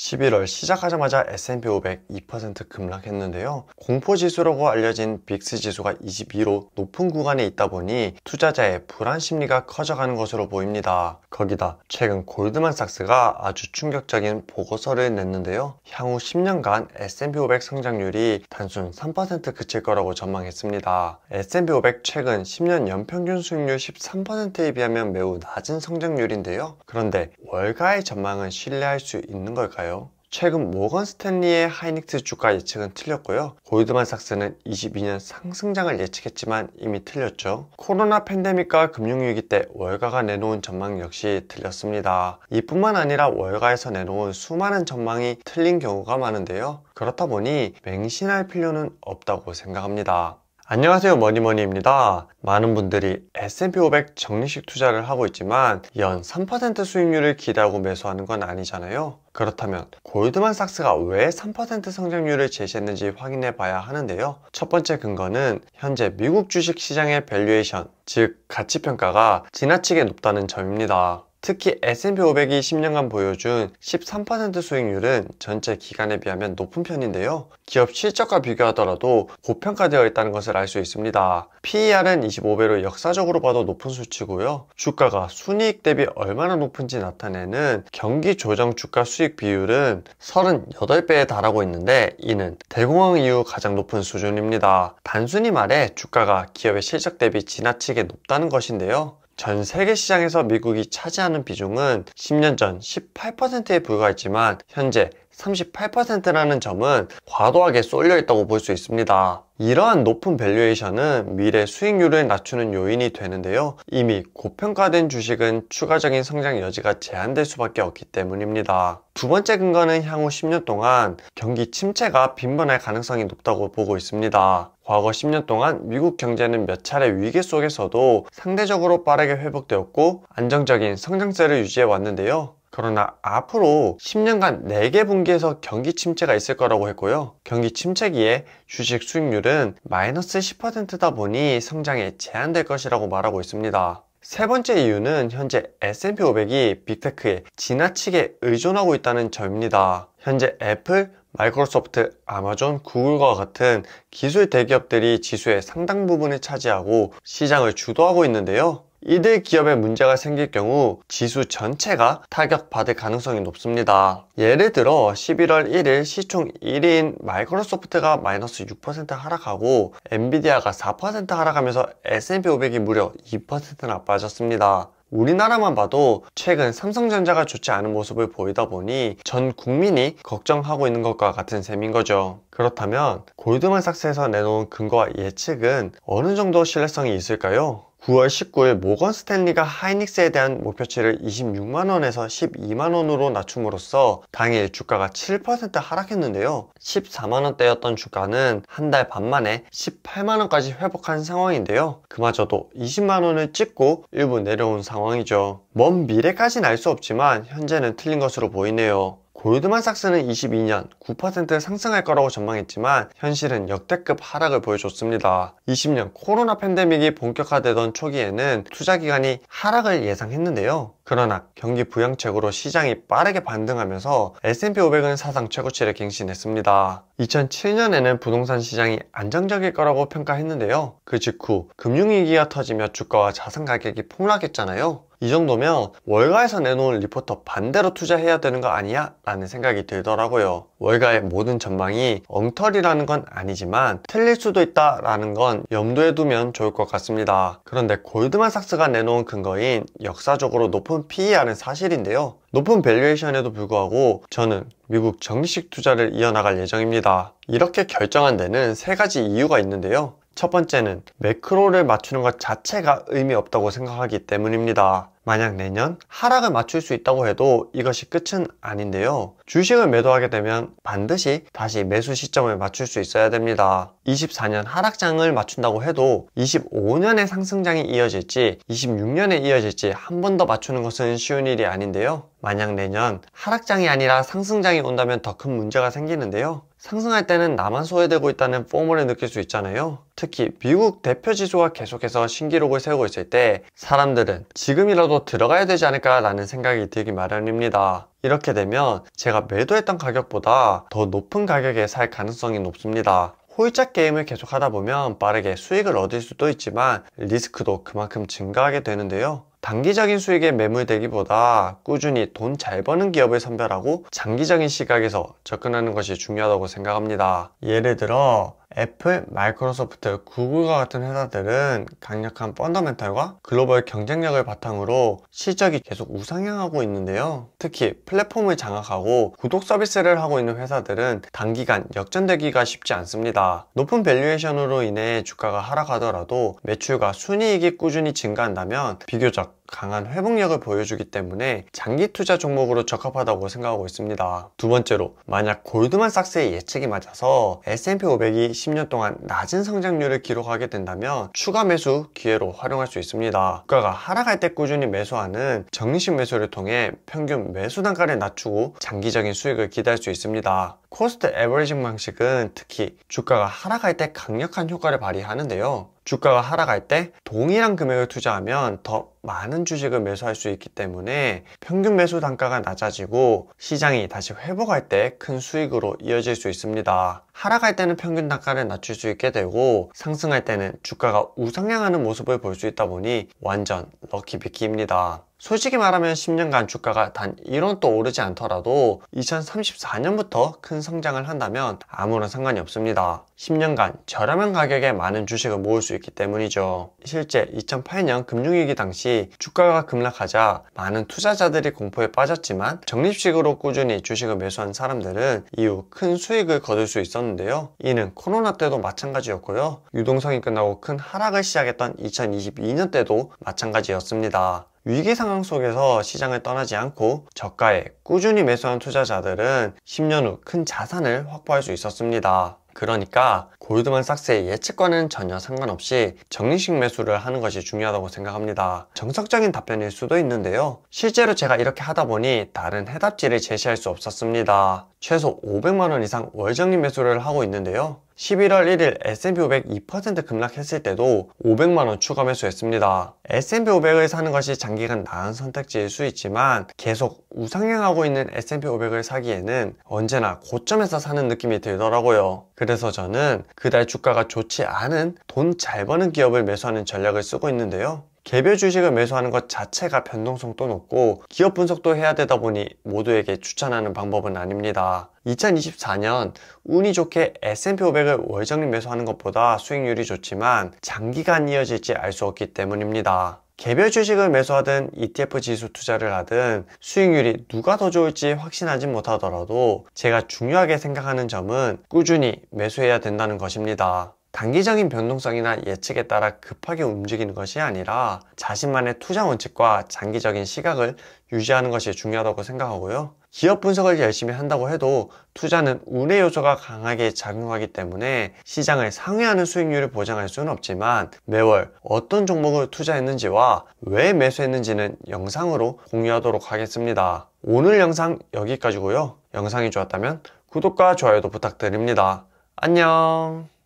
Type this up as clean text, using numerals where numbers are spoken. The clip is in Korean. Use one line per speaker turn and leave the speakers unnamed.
11월 시작하자마자 S&P 500 2% 급락했는데요. 공포지수라고 알려진 빅스 지수가 22로 높은 구간에 있다 보니 투자자의 불안 심리가 커져가는 것으로 보입니다. 거기다 최근 골드만삭스가 아주 충격적인 보고서를 냈는데요. 향후 10년간 S&P 500 성장률이 단순 3% 그칠 거라고 전망했습니다. S&P 500 최근 10년 연평균 수익률 13%에 비하면 매우 낮은 성장률인데요. 그런데 월가의 전망은 신뢰할 수 있는 걸까요? 최근 모건 스탠리의 하이닉스 주가 예측은 틀렸고요. 골드만삭스는 22년 상승장을 예측했지만 이미 틀렸죠. 코로나 팬데믹과 금융위기 때 월가가 내놓은 전망 역시 틀렸습니다. 이뿐만 아니라 월가에서 내놓은 수많은 전망이 틀린 경우가 많은데요. 그렇다 보니 맹신할 필요는 없다고 생각합니다. 안녕하세요, 머니머니입니다. 많은 분들이 S&P 500 적립식 투자를 하고 있지만 연 3% 수익률을 기대하고 매수하는 건 아니잖아요. 그렇다면 골드만삭스가 왜 3% 성장률을 제시했는지 확인해 봐야 하는데요. 첫 번째 근거는 현재 미국 주식 시장의 밸류에이션, 즉 가치평가가 지나치게 높다는 점입니다. 특히 S&P 500이 10년간 보여준 13% 수익률은 전체 기간에 비하면 높은 편인데요. 기업 실적과 비교하더라도 고평가되어 있다는 것을 알 수 있습니다. PER은 25배로 역사적으로 봐도 높은 수치고요. 주가가 순이익 대비 얼마나 높은지 나타내는 경기 조정 주가 수익 비율은 38배에 달하고 있는데 이는 대공황 이후 가장 높은 수준입니다. 단순히 말해 주가가 기업의 실적 대비 지나치게 높다는 것인데요. 전 세계 시장에서 미국이 차지하는 비중은 10년 전 18%에 불과했지만 현재 38%라는 점은 과도하게 쏠려 있다고 볼 수 있습니다. 이러한 높은 밸류에이션은 미래 수익률을 낮추는 요인이 되는데요. 이미 고평가된 주식은 추가적인 성장 여지가 제한될 수밖에 없기 때문입니다. 두 번째 근거는 향후 10년 동안 경기 침체가 빈번할 가능성이 높다고 보고 있습니다. 과거 10년 동안 미국 경제는 몇 차례 위기 속에서도 상대적으로 빠르게 회복되었고 안정적인 성장세를 유지해 왔는데요. 그러나 앞으로 10년간 4개 분기에서 경기 침체가 있을 거라고 했고요. 경기 침체기에 주식 수익률은 마이너스 10%다 보니 성장에 제한될 것이라고 말하고 있습니다. 세 번째 이유는 현재 S&P 500이 빅테크에 지나치게 의존하고 있다는 점입니다. 현재 애플, 마이크로소프트, 아마존, 구글과 같은 기술 대기업들이 지수의 상당 부분을 차지하고 시장을 주도하고 있는데요. 이들 기업에 문제가 생길 경우 지수 전체가 타격받을 가능성이 높습니다. 예를 들어 11월 1일 시총 1위인 마이크로소프트가 마이너스 6% 하락하고 엔비디아가 4% 하락하면서 S&P 500이 무려 2%나 빠졌습니다. 우리나라만 봐도 최근 삼성전자가 좋지 않은 모습을 보이다 보니 전 국민이 걱정하고 있는 것과 같은 셈인 거죠. 그렇다면 골드만삭스에서 내놓은 근거와 예측은 어느 정도 신뢰성이 있을까요? 9월 19일 모건 스탠리가 하이닉스에 대한 목표치를 26만원에서 12만원으로 낮춤으로써 당일 주가가 7% 하락했는데요. 14만원대였던 주가는 한 달 반 만에 18만원까지 회복한 상황인데요. 그마저도 20만원을 찍고 일부 내려온 상황이죠. 먼 미래까진 알 수 없지만 현재는 틀린 것으로 보이네요. 골드만삭스는 22년 9% 상승할 거라고 전망했지만 현실은 역대급 하락을 보여줬습니다. 20년 코로나 팬데믹이 본격화되던 초기에는 투자기관이 하락을 예상했는데요. 그러나 경기 부양책으로 시장이 빠르게 반등하면서 S&P 500은 사상 최고치를 갱신했습니다. 2007년에는 부동산 시장이 안정적일 거라고 평가했는데요. 그 직후 금융위기가 터지며 주가와 자산 가격이 폭락했잖아요. 이 정도면 월가에서 내놓은 리포터 반대로 투자해야 되는 거 아니야? 라는 생각이 들더라고요. 월가의 모든 전망이 엉터리라는 건 아니지만 틀릴 수도 있다 라는 건 염두에 두면 좋을 것 같습니다. 그런데 골드만삭스가 내놓은 근거인 역사적으로 높은 PER은 사실인데요. 높은 밸류에이션에도 불구하고 저는 미국 적립식 투자를 이어나갈 예정입니다. 이렇게 결정한 데는 세 가지 이유가 있는데요. 첫 번째는 매크로를 맞추는 것 자체가 의미 없다고 생각하기 때문입니다. 만약 내년 하락을 맞출 수 있다고 해도 이것이 끝은 아닌데요. 주식을 매도하게 되면 반드시 다시 매수 시점을 맞출 수 있어야 됩니다. 24년 하락장을 맞춘다고 해도 25년의 상승장이 이어질지 26년에 이어질지 한 번 더 맞추는 것은 쉬운 일이 아닌데요. 만약 내년 하락장이 아니라 상승장이 온다면 더 큰 문제가 생기는데요. 상승할 때는 나만 소외되고 있다는 포멀을 느낄 수 있잖아요. 특히 미국 대표 지수가 계속해서 신기록을 세우고 있을 때 사람들은 지금이라도 들어가야 되지 않을까 라는 생각이 들기 마련입니다. 이렇게 되면 제가 매도했던 가격보다 더 높은 가격에 살 가능성이 높습니다. 홀짝 게임을 계속 하다 보면 빠르게 수익을 얻을 수도 있지만 리스크도 그만큼 증가하게 되는데요. 단기적인 수익에 매몰되기보다 꾸준히 돈 잘 버는 기업을 선별하고 장기적인 시각에서 접근하는 것이 중요하다고 생각합니다. 예를 들어 애플, 마이크로소프트, 구글과 같은 회사들은 강력한 펀더멘탈과 글로벌 경쟁력을 바탕으로 실적이 계속 우상향하고 있는데요. 특히 플랫폼을 장악하고 구독 서비스를 하고 있는 회사들은 단기간 역전되기가 쉽지 않습니다. 높은 밸류에이션으로 인해 주가가 하락하더라도 매출과 순이익이 꾸준히 증가한다면 비교적 강한 회복력을 보여주기 때문에 장기 투자 종목으로 적합하다고 생각하고 있습니다. 두 번째로, 만약 골드만삭스의 예측이 맞아서 S&P 500이 10년 동안 낮은 성장률을 기록하게 된다면 추가 매수 기회로 활용할 수 있습니다. 주가가 하락할 때 꾸준히 매수하는 적립식 매수를 통해 평균 매수 단가를 낮추고 장기적인 수익을 기대할 수 있습니다. 코스트 에버리징 방식은 특히 주가가 하락할 때 강력한 효과를 발휘하는데요. 주가가 하락할 때 동일한 금액을 투자하면 더 많은 주식을 매수할 수 있기 때문에 평균 매수 단가가 낮아지고 시장이 다시 회복할 때 큰 수익으로 이어질 수 있습니다. 하락할 때는 평균 단가를 낮출 수 있게 되고 상승할 때는 주가가 우상향하는 모습을 볼 수 있다 보니 완전 럭키비키입니다. 솔직히 말하면 10년간 주가가 단 1원도 오르지 않더라도 2034년부터 큰 성장을 한다면 아무런 상관이 없습니다. 10년간 저렴한 가격에 많은 주식을 모을 수 있기 때문이죠. 실제 2008년 금융위기 당시 주가가 급락하자 많은 투자자들이 공포에 빠졌지만 적립식으로 꾸준히 주식을 매수한 사람들은 이후 큰 수익을 거둘 수 있었는데요. 이는 코로나 때도 마찬가지였고요. 유동성이 끝나고 큰 하락을 시작했던 2022년 때도 마찬가지였습니다. 위기 상황 속에서 시장을 떠나지 않고 저가에 꾸준히 매수한 투자자들은 10년 후 큰 자산을 확보할 수 있었습니다. 그러니까 골드만삭스의 예측과는 전혀 상관없이 적립식 매수를 하는 것이 중요하다고 생각합니다. 정석적인 답변일 수도 있는데요. 실제로 제가 이렇게 하다 보니 다른 해답지를 제시할 수 없었습니다. 최소 500만원 이상 월적립 매수를 하고 있는데요. 11월 1일 S&P 500 2% 급락했을 때도 500만원 추가 매수했습니다. S&P 500을 사는 것이 장기간 나은 선택지일 수 있지만 계속 우상향하고 있는 S&P 500을 사기에는 언제나 고점에서 사는 느낌이 들더라고요. 그래서 저는 그달 주가가 좋지 않은 돈 잘 버는 기업을 매수하는 전략을 쓰고 있는데요. 개별 주식을 매수하는 것 자체가 변동성도 높고 기업 분석도 해야 되다 보니 모두에게 추천하는 방법은 아닙니다. 2024년 운이 좋게 S&P 500을 월적립 매수하는 것보다 수익률이 좋지만 장기간 이어질지 알 수 없기 때문입니다. 개별 주식을 매수하든 ETF 지수 투자를 하든 수익률이 누가 더 좋을지 확신하지 못하더라도 제가 중요하게 생각하는 점은 꾸준히 매수해야 된다는 것입니다. 단기적인 변동성이나 예측에 따라 급하게 움직이는 것이 아니라 자신만의 투자 원칙과 장기적인 시각을 유지하는 것이 중요하다고 생각하고요. 기업 분석을 열심히 한다고 해도 투자는 운의 요소가 강하게 작용하기 때문에 시장을 상회하는 수익률을 보장할 수는 없지만 매월 어떤 종목을 투자했는지와 왜 매수했는지는 영상으로 공유하도록 하겠습니다. 오늘 영상 여기까지고요. 영상이 좋았다면 구독과 좋아요도 부탁드립니다. 안녕.